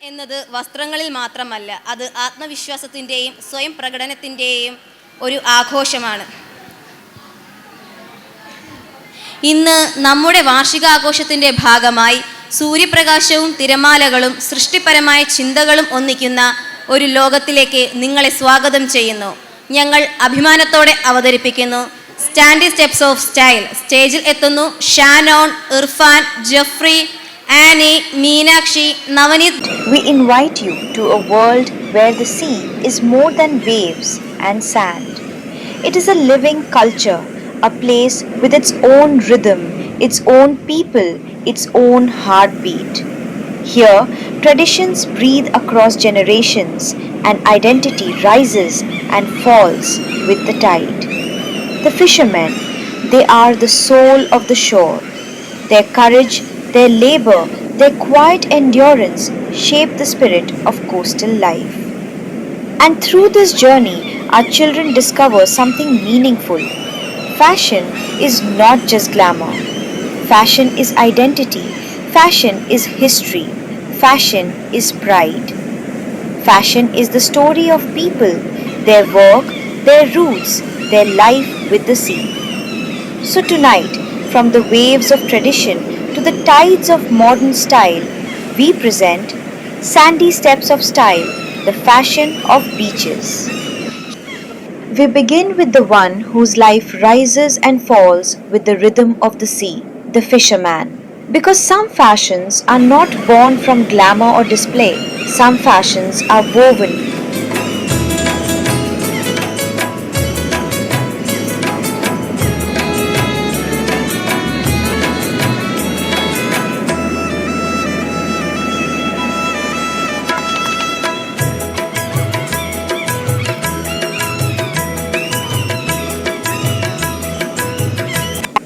എന്നത് വസ്ത്രങ്ങളിൽ മാത്രമല്ല, അത് ആത്മവിശ്വാസത്തിൻ്റെയും സ്വയം പ്രകടനത്തിൻ്റെയും ഒരു ആഘോഷമാണ്. ഇന്ന് നമ്മുടെ വാർഷികാഘോഷത്തിൻ്റെ ഭാഗമായി സൂര്യപ്രകാശവും തിരമാലകളും സൃഷ്ടിപരമായ ചിന്തകളും ഒന്നിക്കുന്ന ഒരു ലോകത്തിലേക്ക് നിങ്ങളെ സ്വാഗതം ചെയ്യുന്നു. ഞങ്ങൾ അഭിമാനത്തോടെ അവതരിപ്പിക്കുന്നു സ്റ്റാൻഡി സ്റ്റെപ്സ് ഓഫ് സ്റ്റൈൽ. സ്റ്റേജിൽ എത്തുന്നു Shannon, Irfan, Jeffrey, Annie, Meenakshi, Navneeth. We invite you to a world where the sea is more than waves and sand. It is a living culture, a place with its own rhythm, its own people, its own heartbeat. Here, traditions breathe across generations and identity rises and falls with the tide. The fishermen, they are the soul of the shore. Their courage, their labor, their quiet endurance shape the spirit of coastal life. And through this journey, our children discover something meaningful. Fashion is not just glamour. Fashion is identity. Fashion is history. Fashion is pride. Fashion is the story of people, their work, their roots, their life with the sea. So tonight, from the waves of tradition to the tides of modern style, we present Sandy Steps of Style, the fashion of beaches. We begin with the one whose life rises and falls with the rhythm of the sea, the fisherman. Because some fashions are not born from glamour or display, some fashions are woven.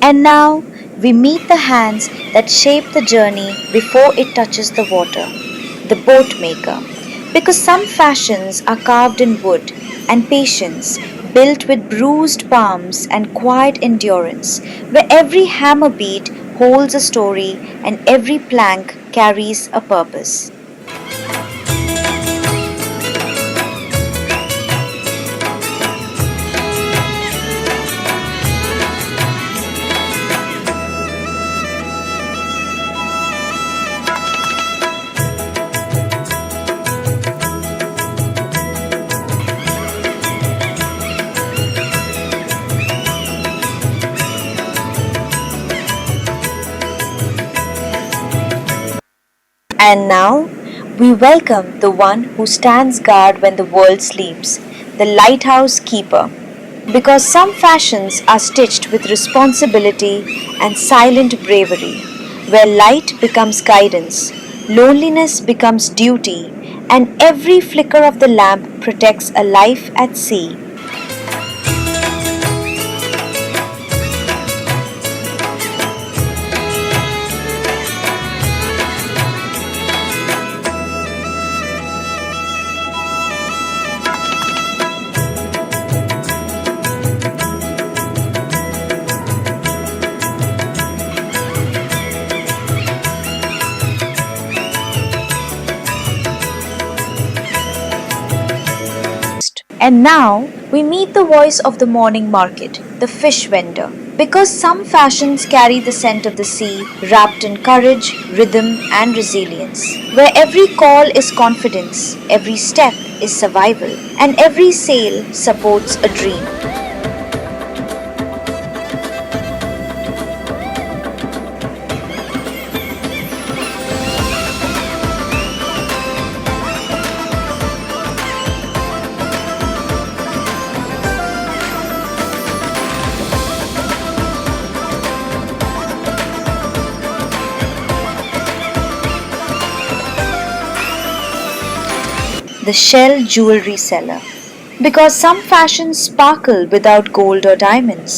And now we meet the hands that shape the journey before it touches the water, the boat maker. Because some fashions are carved in wood and patience, built with bruised palms and quiet endurance, where every hammer beat holds a story and every plank carries a purpose. And now, we welcome the one who stands guard when the world sleeps, the lighthouse keeper. Because some fashions are stitched with responsibility and silent bravery, where light becomes guidance, loneliness becomes duty, and every flicker of the lamp protects a life at sea. And now we meet the voice of the morning market, the fish vendor. Because some fashions carry the scent of the sea, wrapped in courage, rhythm, and resilience. Where every call is confidence, every step is survival, and every sail supports a dream. The shell jewelry seller. Because some fashions sparkle without gold or diamonds.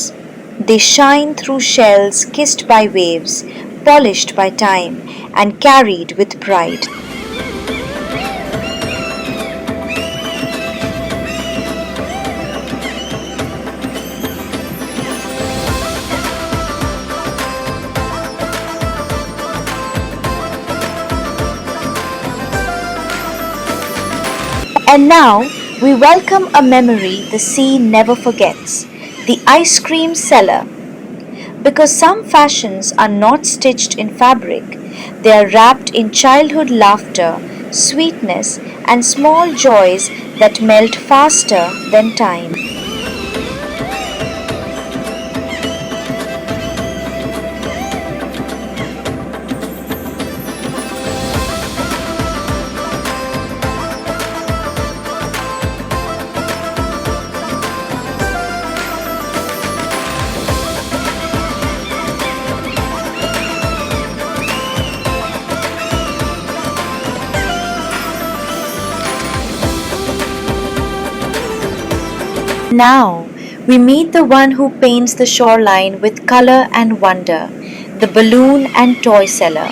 They shine through shells kissed by waves, polished by time, and carried with pride. And now we welcome a memory the sea never forgets, the ice cream seller. Because some fashions are not stitched in fabric, they are wrapped in childhood laughter, sweetness, and small joys that melt faster than time. Now we meet the one who paints the shoreline with color and wonder, the balloon and toy seller.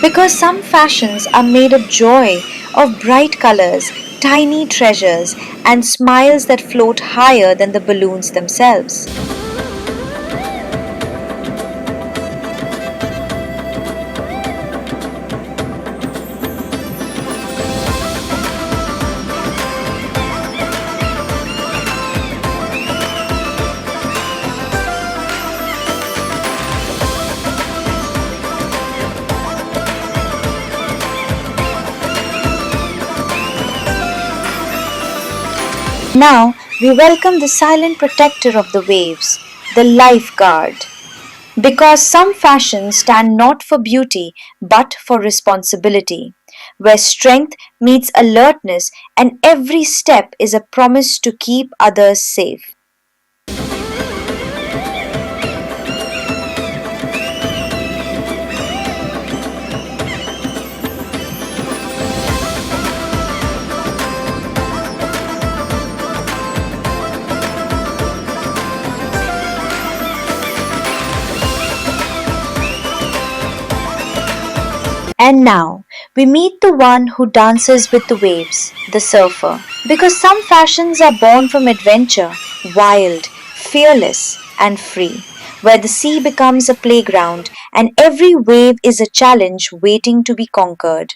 Because some fashions are made of joy, of bright colors, tiny treasures, and smiles that float higher than the balloons themselves. Now we welcome the silent protector of the waves, the lifeguard. Because some fashions stand not for beauty but for responsibility, where strength meets alertness and every step is a promise to keep others safe. And now we meet the one who dances with the waves, the surfer. Because some fashions are born from adventure, wild, fearless, and free, where the sea becomes a playground and every wave is a challenge waiting to be conquered.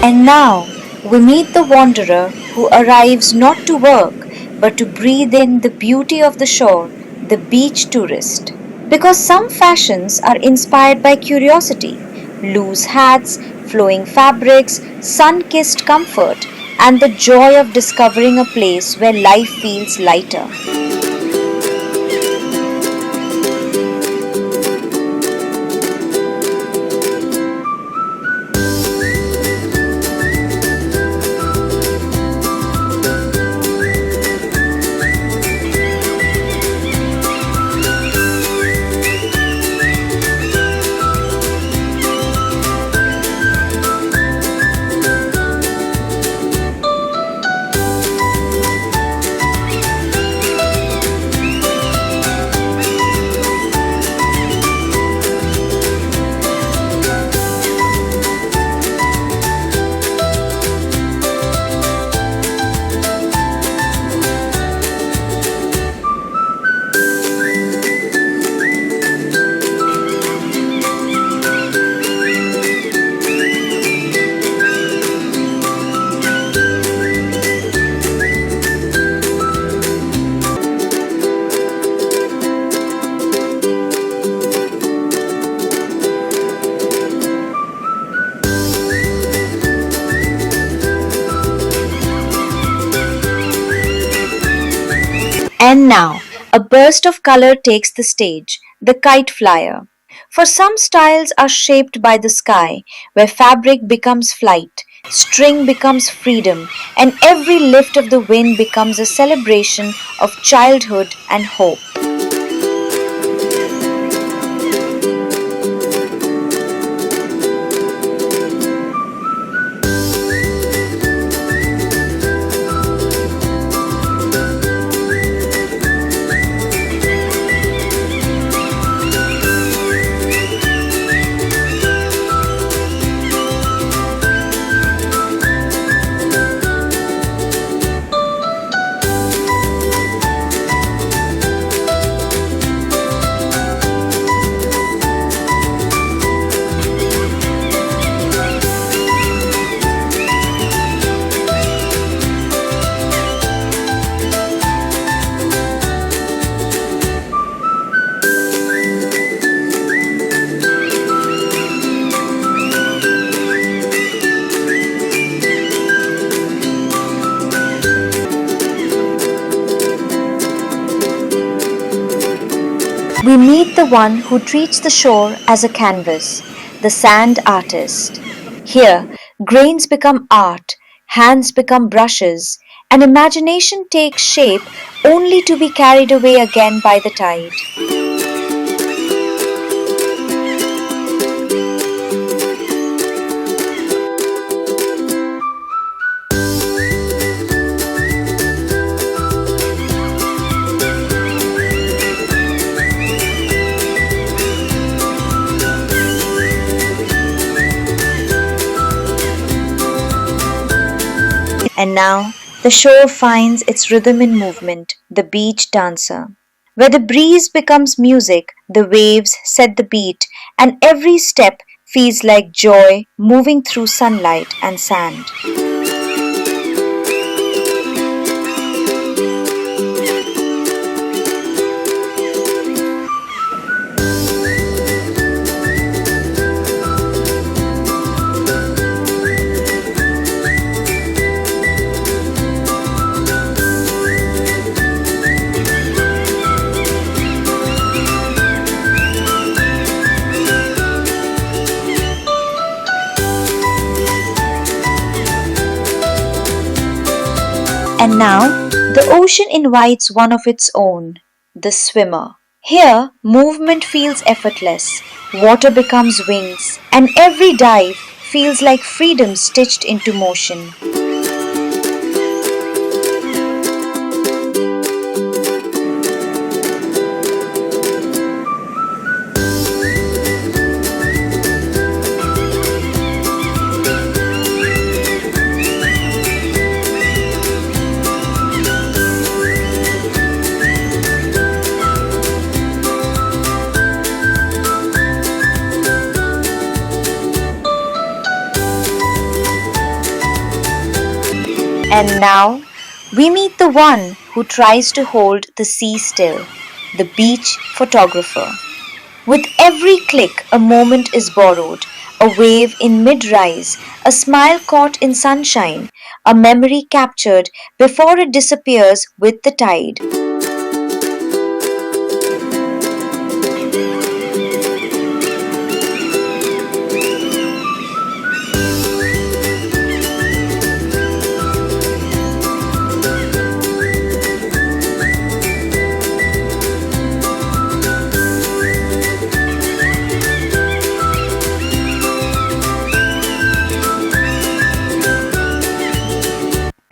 And now we meet the wanderer who arrives not to work but to breathe in the beauty of the shore, the beach tourist. Because some fashions are inspired by curiosity, loose hats, flowing fabrics, sun kissed comfort, and the joy of discovering a place where life feels lighter. And now, a burst of color takes the stage, the kite flyer. For some styles are shaped by the sky, where fabric becomes flight, string becomes freedom, and every lift of the wind becomes a celebration of childhood and hope. We meet the one who treats the shore as a canvas, the sand artist. Here, grains become art, hands become brushes, and imagination takes shape only to be carried away again by the tide. And now the shore finds its rhythm in movement, the beach dancer. Where the breeze becomes music, the waves set the beat, and every step feels like joy moving through sunlight and sand. And now the ocean invites one of its own, the swimmer. Here, movement feels effortless, water becomes wings, and every dive feels like freedom stitched into motion. And now we meet the one who tries to hold the sea still, the beach photographer. With every click, a moment is borrowed, a wave in mid rise, a smile caught in sunshine, a memory captured before it disappears with the tide.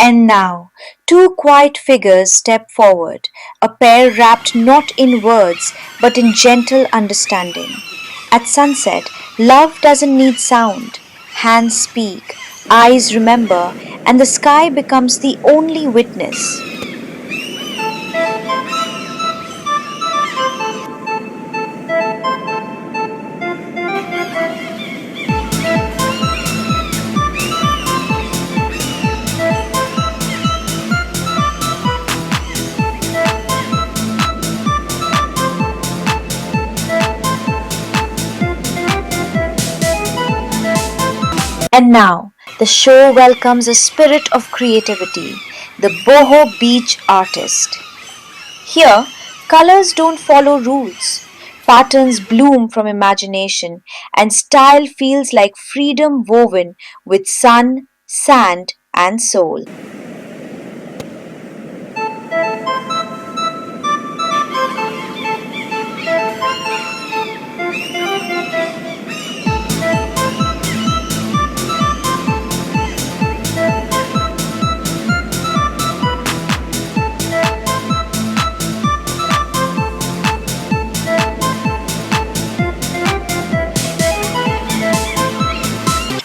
And now, two quiet figures step forward, a pair wrapped not in words but in gentle understanding. At sunset, love doesn't need sound. Hands speak, eyes remember, and the sky becomes the only witness. And now, the show welcomes a spirit of creativity, the boho beach artist. Here, colors don't follow rules. Patterns bloom from imagination, and style feels like freedom woven with sun, sand, and soul.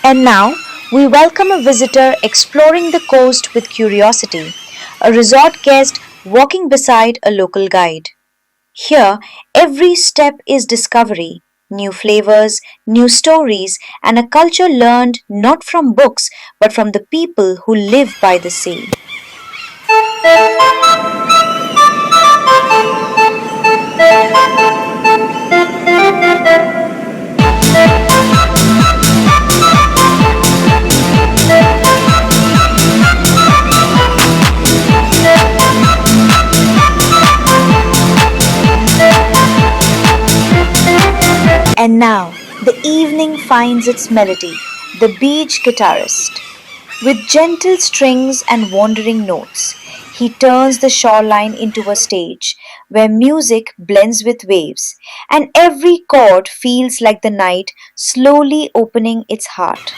And now, we welcome a visitor exploring the coast with curiosity, a resort guest walking beside a local guide. Here, every step is discovery, new flavors, new stories, and a culture learned not from books but from the people who live by the sea. And now the evening finds its melody, the beach guitarist. With gentle strings and wandering notes, he turns the shoreline into a stage where music blends with waves, and every chord feels like the night slowly opening its heart.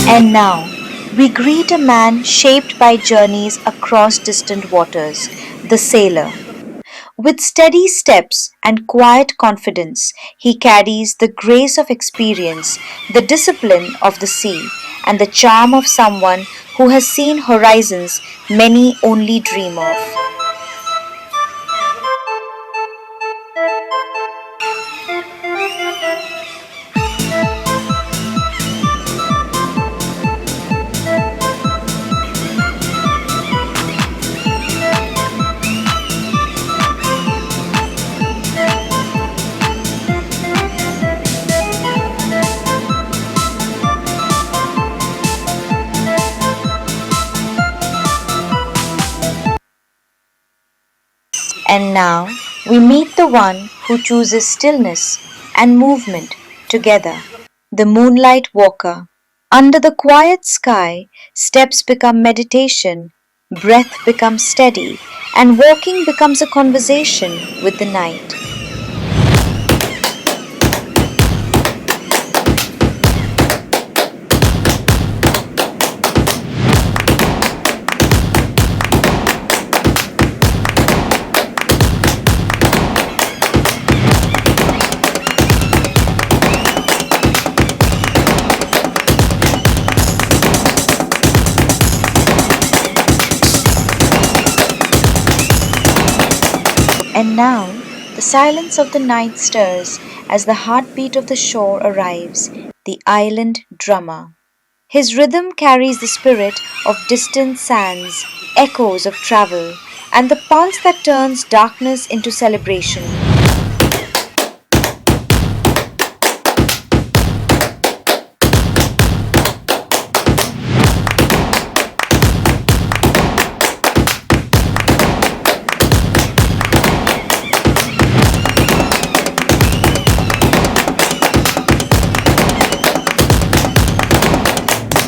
And now we greet a man shaped by journeys across distant waters, the sailor. With steady steps and quiet confidence, he carries the grace of experience, the discipline of the sea, and the charm of someone who has seen horizons many only dream of. And now we meet the one who chooses stillness and movement together, the moonlight walker. Under the quiet sky, steps become meditation, breath becomes steady, and walking becomes a conversation with the night. And now the silence of the night stirs as the heartbeat of the shore arrives, the island drummer. His rhythm carries the spirit of distant sands, echoes of travel, and the pulse that turns darkness into celebration.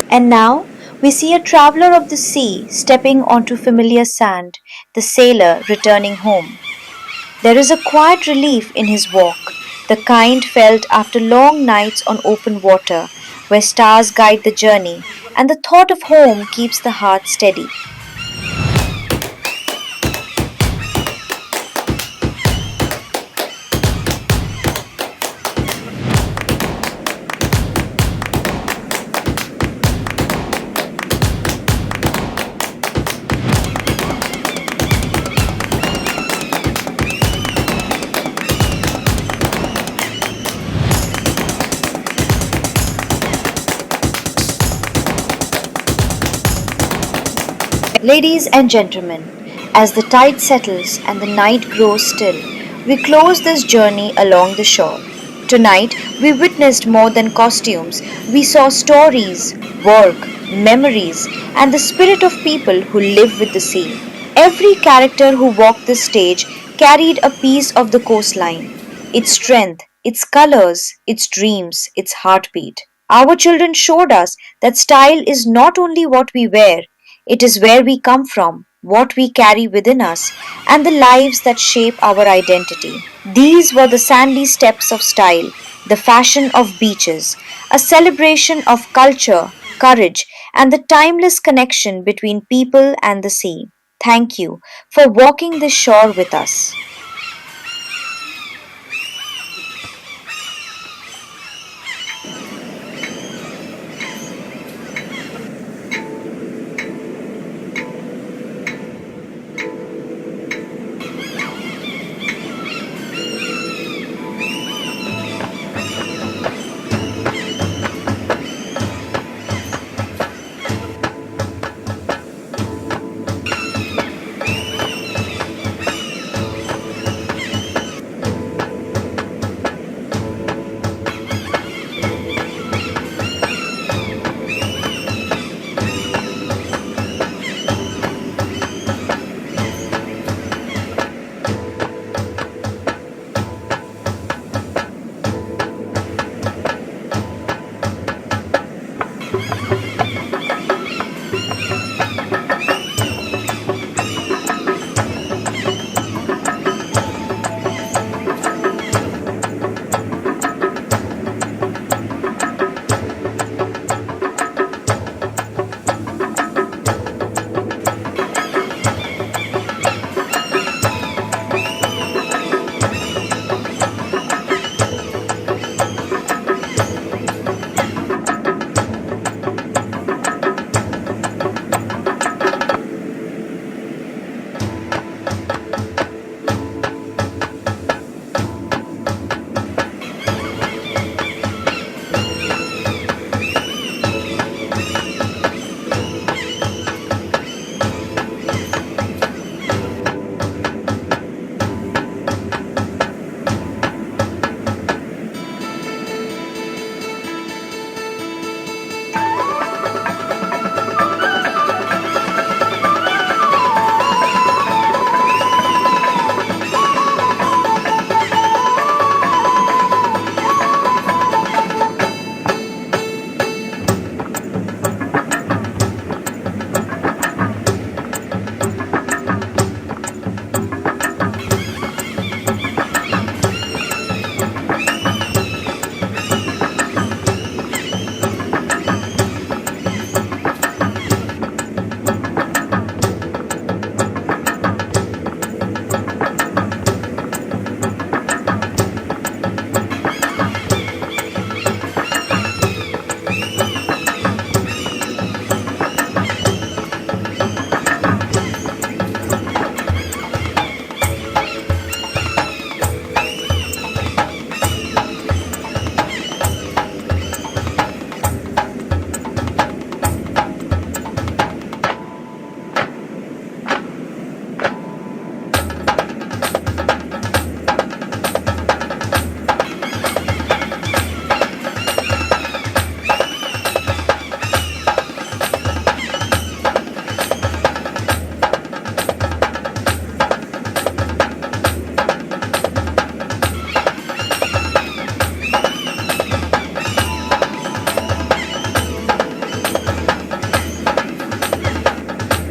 And now we see a traveler of the sea stepping onto familiar sand, the sailor returning home. There is a quiet relief in his walk, the kind felt after long nights on open water, where stars guide the journey, and the thought of home keeps the heart steady. Ladies and gentlemen, as the tide settles and the night grows still, we close this journey along the shore. Tonight, we witnessed more than costumes. We saw stories, work, memories, and the spirit of people who live with the sea. Every character who walked the stage carried a piece of the coastline, its strength, its colors, its dreams, its heartbeat. Our children showed us that style is not only what we wear, it is where we come from, what we carry within us, and the lives that shape our identity. These were the sandy steps of style, the fashion of beaches, a celebration of culture, courage, and the timeless connection between people and the sea. Thank you for walking this shore with us.